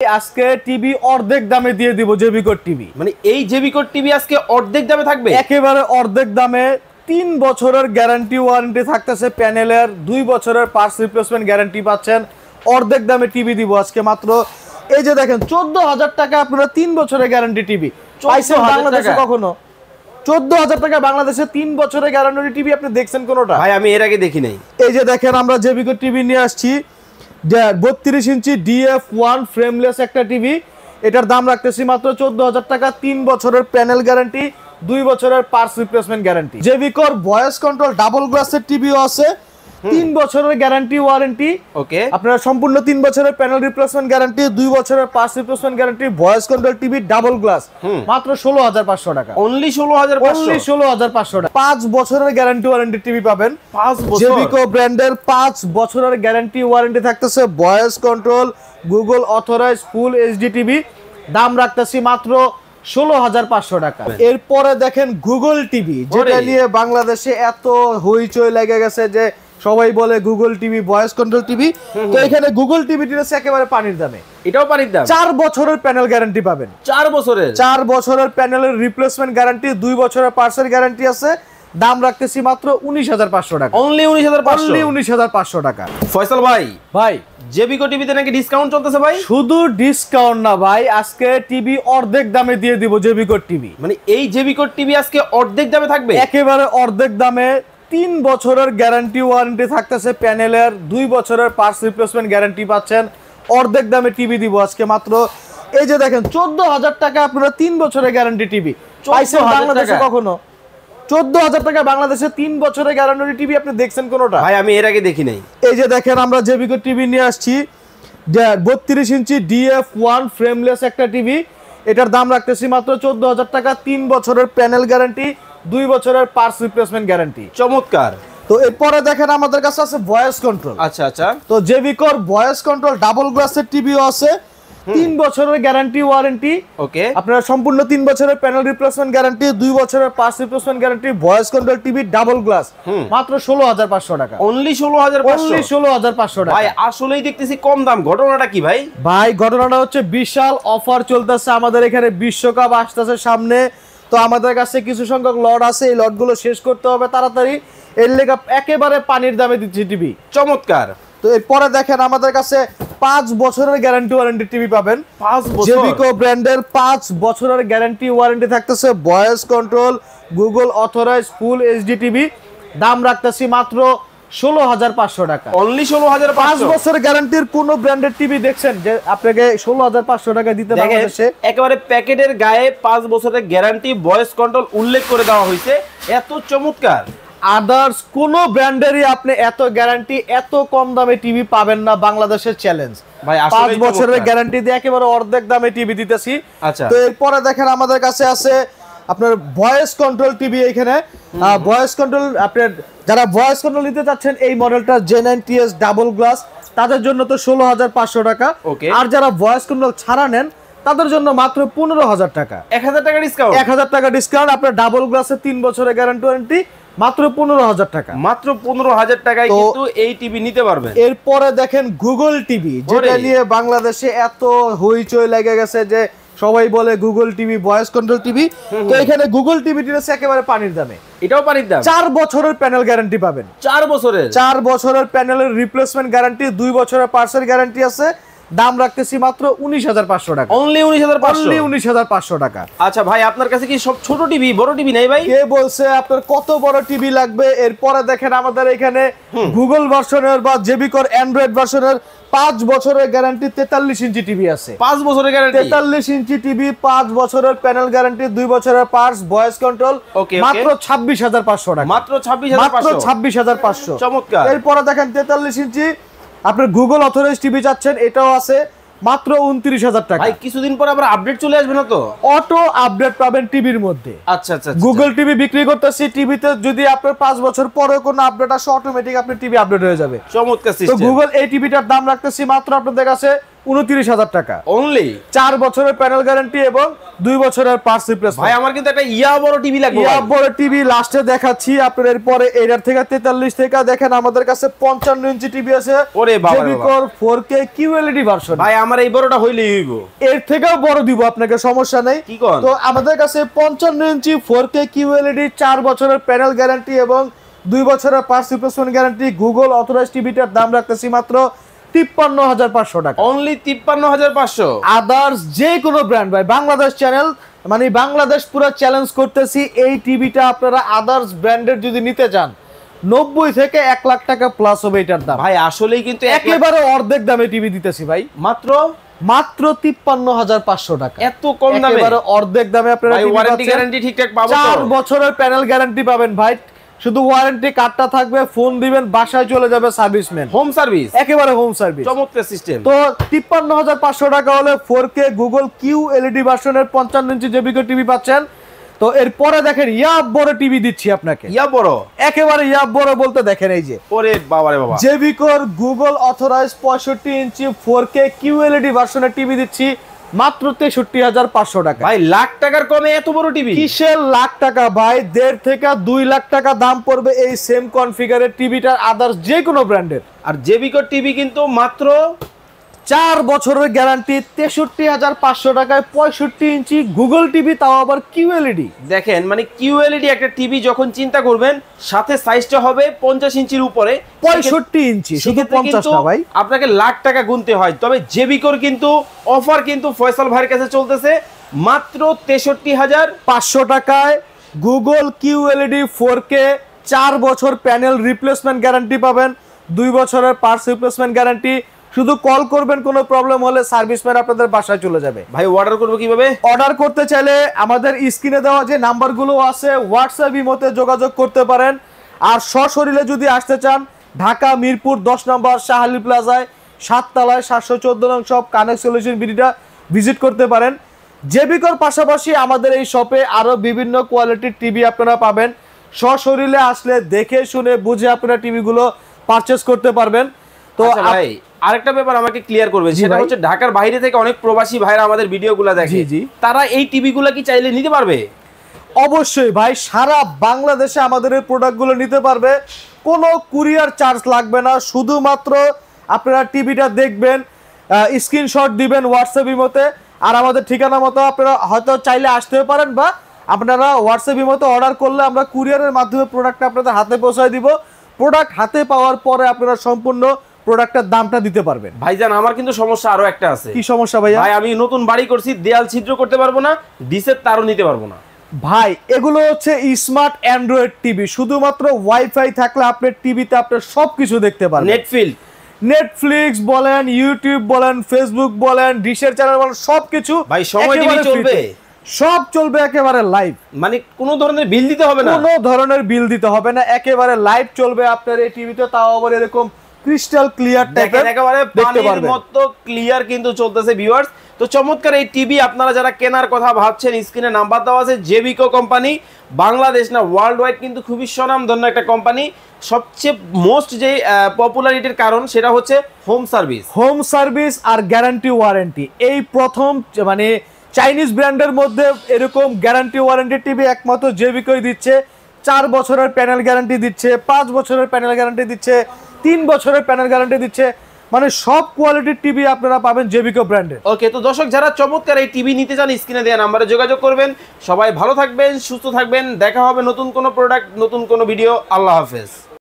আজকে টিভি অর্ধেক দামে দিয়ে দিব জেবিকোর টিভি। মানে এই জেবিকোর টিভি আজকে অর্ধেক দামে থাকবে, একেবারে অর্ধেক দামে। 3 বছরের গ্যারান্টি ওয়ারেন্টি থাকতেছে, প্যানেলের 2 বছরের পার্টস রিপ্লেসমেন্ট গ্যারান্টি পাচ্ছেন। অর্ধেক দামে টিভি দিব আজকে মাত্র। এই যে দেখেন 14,000 টাকা আপনারা 3 বছরের গ্যারান্টি টিভি পাইছেন বাংলাদেশে কখনো? 14,000 টাকা বাংলাদেশে 3 বছরের গ্যারান্টি টিভি আপনি দেখছেন কোনোটা? ভাই আমি এর আগে দেখি নাই। এই যে দেখেন আমরা জেবিকো টিভি নিয়ে আসছি, 32 ইঞ্চি DF1 ফ্রেমলেস একটা টিভি। এটার দাম রাখতেছি মাত্র 14,000 টাকা, 3 বছরের প্যানেল গ্যারান্টি, 2 বছরের পার্টস রিপ্লেসমেন্ট গ্যারান্টি। জেবিকোর ভয়েস কন্ট্রোল ডাবল গ্লাসের টিভিও আছে, 3 বছরের গ্যারান্টি ওয়ারেন্টি। ওকে, আপনারা সম্পূর্ণ 3 বছরের প্যানেল রিপ্লেসমেন্ট গ্যারান্টি, 2 বছরের parts replacement guarantee. Voice control TV double glass মাত্র 16,500 টাকা। অনলি 16,500 টাকা। 5 বছরের গ্যারান্টি ওয়ারেন্টি টিভি পাবেন। 5 বছর জেবিকো ব্র্যান্ডের 5 বছরের গ্যারান্টি ওয়ারেন্টি থাকতেছে। Voice control Google authorise full HD TV, দাম রাখতেছি মাত্র 16,500 টাকা। এরপরে দেখেন গুগল টিভি, যেটা নিয়ে বাংলাদেশে এত হইচই লেগে গেছে যে সবাই বলে Google TV voice control TV. তো এখানে গুগল টিভিটি আছে একেবারে পানির দামে। এটাও পানির দাম। 4 বছরের প্যানেল গ্যারান্টি পাবেন। 4 বছরের প্যানেলের রিপ্লেসমেন্ট গ্যারান্টি, 2 বছরের পার্টসের গ্যারান্টি আছে। দাম রাখতেছি মাত্র 19,500 টাকা। অনলি 19,500 টাকা। ফয়সাল ভাই জেবিকো টিভিতে নাকি ডিসকাউন্ট চলতেছে ভাই? শুধু ডিসকাউন্ট না ভাই, আজকে টিভি অর্ধেক দামে দিয়ে দিব জেবিকো টিভি। মানে এই জেবিকো টিভি আজকে অর্ধেক দামে থাকবে, একেবারে অর্ধেক দামে। 3 বছরের গ্যারান্টি ওয়ারেন্টি থাকতেছে, প্যানেলের 2 বছরের পার্টস রিপ্লেসমেন্ট গ্যারান্টি পাচ্ছেন। অর্ধেক দামে টিভি দিব আজকে মাত্র। এই যে দেখেন 14,000 টাকা আপনারা 3 বছরের গ্যারান্টি টিভি পাইছেন বাংলাদেশে কখনো? 14,000 টাকা বাংলাদেশে 3 বছরের গ্যারান্টি টিভি আপনি দেখছেন কোনোটা? ভাই আমি এর আগে দেখি নাই। এই যে দেখেন আমরা জেবিকো টিভি নিয়ে আসছি, 32 ইঞ্চি DF1 ফ্রেমলেস একটা টিভি। এটার দাম রাখতেছি মাত্র 14,000 টাকা, 3 বছরের প্যানেল গ্যারান্টি, 2 বছরের পার্টস রিপ্লেসমেন্ট গ্যারান্টি। চমৎকার। তো এরপরে দেখেন আমাদের কাছে আছে ভয়েস কন্ট্রোল। আচ্ছা, তো জেবিকোর ভয়েস কন্ট্রোল ডাবল গ্লাসের টিভিও আছে, 3 বছরের গ্যারান্টি ওয়ারেন্টি। ওকে, আপনারা সম্পূর্ণ 3 বছরের প্যানেল রিপ্লেসমেন্ট গ্যারান্টি, 2 বছরের parts replacement guarantee. Voice control TV double glass মাত্র 16,500 টাকা। অনলি 16,500 টাকা। ভাই আসলেই দেখতেছি কম দাম, ঘটনাটা কি ভাই? ভাই ঘটনাটা হচ্ছে বিশাল অফার চলতেছে আমাদের এখানে, বিশ্বকাপ আসতেছে সামনে। তো আমাদের কাছে কিছু সংখ্যক লট আছে, এই লটগুলো শেষ করতে হবে তাড়াতাড়ি। এর লেগে একেবারে পানির দামে দিচ্ছি টিভি। চমৎকার। তো এরপরে দেখেন আমাদের কাছে 5 বছরের গ্যারান্টি ওয়ারেন্টি টিভি পাবেন। 5 বছর জেবিকো ব্র্যান্ডের 5 বছরের গ্যারান্টি ওয়ারেন্টি থাকতেছে। Voice control Google authorise full HD TV, দাম রাখতেছি মাত্র 16,500 টাকা। অনলি 16,500। 5 বছরের গ্যারান্টির কোন ব্র্যান্ডের টিভি দেখছেন যে আপনাকে 16,500 টাকা দিতে বাংলাদেশে? একেবারে প্যাকেটের গায়ে 5 বছরের গ্যারান্টি, ভয়েস কন্ট্রোল উল্লেখ করে দেওয়া হয়েছে। এত চমৎকার। আদার্স কোন ব্র্যান্ডেরই আপনি এত গ্যারান্টি, এত কম দামে টিভি পাবেন না, বাংলাদেশের চ্যালেঞ্জ ভাই। 5 বছরের গ্যারান্টি দিয়ে একেবারে অর্ধেক দামে টিভি দিতেছি। আচ্ছা, তো এরপরে দেখেন আমাদের কাছে আছে আপনার ভয়েস কন্ট্রোল টিভি। এখানে ভয়েস কন্ট্রোল, আপনার যারা ভয়েস কন্ট্রোল নিতে চাচ্ছেন এই মডেলটা J9TS ডাবল গ্লাস, তাদের জন্য তো 16,500 টাকা। আর যারা ভয়েস কন্ট্রোল ছাড়া নেন তাদের জন্য মাত্র 15,000 টাকা। 1,000 টাকা ডিসকাউন্ট। 1,000 টাকা ডিসকাউন্ট। আপনার ডাবল গ্লাসে 3 বছরের গ্যারান্টি ওয়ারেন্টি, মাত্র 15,000 টাকা। মাত্র 15,000 টাকায় কিন্তু এই টিভি নিতে পারবেন। এরপরে দেখেন গুগল টিভি, যেটা নিয়ে বাংলাদেশে এত হইচই লেগে গেছে যে সবাই বলে Google TV voice control TV. তো এখানে গুগল টিভিটি আছে একেবারে পানির দামে। এটাও পানির দাম। 4 বছরের প্যানেল গ্যারান্টি পাবেন। 4 বছরের প্যানেলের রিপ্লেসমেন্ট গ্যারান্টি, 2 বছরের পার্টসের গ্যারান্টি আছে। দাম রাখতেছি মাত্র 19,500 টাকা। অনলি 19,500 টাকা। আচ্ছা ভাই, আপনার কাছে কি সব ছোট টিভি, বড় টিভি নাই ভাই? কে বলছে আপনার কত বড় টিভি লাগবে? এরপরে দেখেন আমাদের এখানে গুগল ভার্সনের বা জেবিকোর অ্যান্ড্রয়েড ভার্সনের 5 বছরের গ্যারান্টি 43 ইঞ্চি টিভি আছে। 5 বছরের গ্যারান্টি, 43 ইঞ্চি টিভি, 5 বছরের প্যানেল গ্যারান্টি, 2 বছরের পার্টস, ভয়েস কন্ট্রোল, মাত্র 26,500 টাকা। মাত্র 26,500। চমৎকার। এরপরে দেখেন 43 ইঞ্চি আপনার গুগল অথরাইজ টিভি চাচ্ছেন, এটাও আছে মাত্র 29,000 টাকা। ভাই কিছুদিন পর আবার আপডেট চলে আসবে না তো? অটো আপডেট পাবেন টিভির মধ্যে। আচ্ছা, গুগল টিভি বিক্রি করতেছি, টিভিতে যদি আপনার 5 বছর পরে কোনো আপডেট আসে অটোমেটিক আপনার টিভি আপডেট হয়ে যাবে। চমৎকার তো সিস্টেম। গুগল এই টিভিটার দাম রাখতেছি মাত্র আপনাদের কাছে 29,000 টাকা অনলি। 4 বছরের প্যানেল গ্যারান্টি এবং 2 বছরের পার্টস রিপ্লেসমেন্ট। ভাই আমার কিন্তু একটা বড় টিভি লাগবে। বড় টিভি লাস্টে দেখাচ্ছি আপনার। এরপরে এটার থেকে 43 থেকে দেখেন আমাদের কাছে 55 ইঞ্চি টিভি আছে। ওরে বাবা, জেবিকর 4K QLED ভার্সন। ভাই আমার এই বড়টা হইলেই হইব। এর থেকেও বড় দিব আপনাকে, সমস্যা নেই। তো আমাদের কাছে 55 ইঞ্চি 4K QLED 4 বছরের প্যানেল গ্যারান্টি এবং 2 বছরের parts replacement guarantee Google authorized টিভিটার দাম রাখতেছি মাত্র 53,500 টাকা। অনলি 53,500। আদার্স যে কোনো ব্র্যান্ড ভাই, বাংলাদেশ চ্যানেল মানে বাংলাদেশ পুরো চ্যালেঞ্জ করতেছি, এই টিভিটা আপনারা আদার্স ব্র্যান্ডের যদি নিতে চান 90 থেকে 1 লাখ টাকা প্লাস হবে এটার দাম। ভাই আসলেই কিন্তু একেবারে অর্ধেক দামে টিভি দিতেছি ভাই, মাত্র 53,500 টাকা। এত কম দামে, একেবারে অর্ধেক দামে আপনারা ওয়ারেন্টি গ্যারান্টি ঠিকঠাক পাবেন। 4 বছরের প্যানেল গ্যারান্টি পাবেন ভাই। শুধু ওয়ারেন্টি কার্ডটা থাকবে, ফোন দিবেন, বাসায় চলে যাবে সার্ভিসম্যান, হোম সার্ভিস, একেবারে হোম সার্ভিস। চমৎকার সিস্টেম। তো 53,500 টাকা হলে 4K গুগল QLED ভার্সনের 55 ইঞ্চি জেবিকো টিভি পাচ্ছেন। তো এরপরে দেখেন ইয়াব বড় টিভি দিচ্ছি আপনাকে। ইয়াব বড়, একেবারে ইয়াব বড় বলতে দেখেন এই যে, ওরে বাবা রে বাবা, জেবিকোর গুগল অথরাইজড 65 ইঞ্চি 4K QLED ভার্সনের টিভি দিচ্ছি মাত্র 63,500 টাকা। ভাই লাখ টাকার কমে এত বড় টিভি? কিসের লাখ টাকা ভাই, 1.5 থেকে 2 লাখ টাকা দাম পড়বে এই সেম কনফিগারের টিভিটার আদার্স যে কোনো ব্র্যান্ডের। আর জেবিকো টিভি কিন্তু মাত্র 4 বছরের গ্যারান্টি 63,500 টাকায় 65 ইঞ্চি গুগল টিভি, তাও আবার QLED। দেখেন মানে QLED একটা টিভি যখন চিন্তা করবেন, সাথে সাইজটা হবে 50 ইঞ্চির উপরে, 65 ইঞ্চি, শুধু 50 না ভাই, আপনাকে লাখ টাকা গুনতে হয়। তবে জেবিকোর কিন্তু অফার কিন্তু ফয়সাল ভাইয়ের কাছে চলতেছে মাত্র 63,500 টাকায় গুগল QLED 4K 4 বছর প্যানেল রিপ্লেসমেন্ট গ্যারান্টি পাবেন, 2 বছরের পার্টস রিপ্লেসমেন্ট গ্যারান্টি। শুধু কল করবেন, কোনো প্রবলেম হলে সার্ভিসম্যান আপনাদের বাসায় চলে যাবে। ভাই অর্ডার করব কিভাবে? অর্ডার করতে চাইলে আমাদের স্ক্রিনে দেওয়া যে নাম্বারগুলো আছে হোয়াটসঅ্যাপ ইমোতে যোগাযোগ করতে পারেন। আর সশরীরে যদি আসতে চান, ঢাকা মিরপুর 10 নম্বর শাহালি প্লাজায় 7 তলায় 714 নং শপ কানেক্ট সলিউশন বিডিটা ভিজিট করতে পারেন। জেবিকোর পাশাপাশি আমাদের এই শপে আরো বিভিন্ন কোয়ালিটির টিভি আপনারা পাবেন। সশরীরে আসলে দেখে শুনে বুঝে আপনারা টিভিগুলো পারচেজ করতে পারবেন। তো ভাই আরেকটা ব্যাপার আমাকে ক্লিয়ার করবেন, সেটা হচ্ছে ঢাকার বাইরে থেকে অনেক প্রবাসী ভাইরা আমাদের ভিডিওগুলো দেখে, তারা এই টিভিগুলো কি চাইলে নিতে পারবে? অবশ্যই ভাই, সারা বাংলাদেশে আমাদের এই প্রোডাক্টগুলো নিতে পারবে, কোনো কুরিয়ার চার্জ লাগবে না। শুধুমাত্র আপনারা টিভিটা দেখবেন, স্ক্রিনশট দিবেন হোয়াটসঅ্যাপ ইমোতে, আর আমাদের ঠিকানা মতো আপনারা হয়তো চাইলে আসতেও পারেন, বা আপনারা হোয়াটসঅ্যাপ ইমোতে অর্ডার করলে আমরা কুরিয়ারের মাধ্যমে প্রোডাক্টটা আপনাদের হাতে পৌঁছায় দিব। প্রোডাক্ট হাতে পাওয়ার পরে আপনারা সম্পূর্ণ প্রোডাক্টের দামটা দিতে পারবেন। ভাইজান আমার কিন্তু সমস্যা আরো একটা আছে। কি সমস্যা ভাইয়া? ভাই আমি নতুন বাড়ি করছি, দেয়াল ছিদ্র করতে পারবো না, ডিসের তারও নিতে পারবো না। ভাই এগুলো হচ্ছে স্মার্ট অ্যান্ড্রয়েড টিভি, শুধুমাত্র ওয়াইফাই থাকলে আপনার টিভিতে আপনার সবকিছু দেখতে পারবেন। নেটফ্লিক্স বলেন, ইউটিউব বলেন, ফেসবুক বলেন, ডিশের চ্যানেল বলেন, সবকিছু ভাই সময় টিভি চলবে, সব চলবে একেবারে লাইভ। মানে কোনো ধরনের বিল দিতে হবে না, কোনো ধরনের বিল দিতে হবে না, একেবারে লাইভ চলবে আপনার এই টিভিতে, তাও আবার এরকম ক্রিস্টাল ক্লিয়ার টাইপের, একেবারে পানির মতো ক্লিয়ার কিন্তু চলতেছে ভিউয়ার্স। তো চমৎকার এই টিভি আপনারা যারা কেনার কথা ভাবছেন, স্ক্রিনে নাম্বার দেওয়া আছে। জেবিকো কোম্পানি বাংলাদেশ না ওয়ার্ল্ড ওয়াইড কিন্তু খুবই স্বনামধন্য একটা কোম্পানি। সবচেয়ে মোস্ট যে পপুলারিটির কারণ সেটা হচ্ছে হোম সার্ভিস আর গ্যারান্টি ওয়ারেন্টি। এই প্রথম মানে চাইনিজ ব্র্যান্ডের মধ্যে এরকম গ্যারান্টি ওয়ারেন্টি টিভি একমাত্র জেবিকোই দিচ্ছে। 4 বছরের প্যানেল গ্যারান্টি দিচ্ছে, 5 বছরের প্যানেল গ্যারান্টি দিচ্ছে, 3 বছরের প্যানেল গ্যারান্টি দিচ্ছে, মানে সব কোয়ালিটির টিভি আপনারা পাবেন জেবিকো ব্র্যান্ডের। ওকে, তো দর্শক যারা চমৎকার এই টিভি নিতে চান, স্ক্রিনে দেওয়া নাম্বারে যোগাযোগ করবেন। সবাই ভালো থাকবেন, সুস্থ থাকবেন, দেখা হবে নতুন কোনো প্রোডাক্ট, নতুন কোনো ভিডিও। আল্লাহ হাফেজ।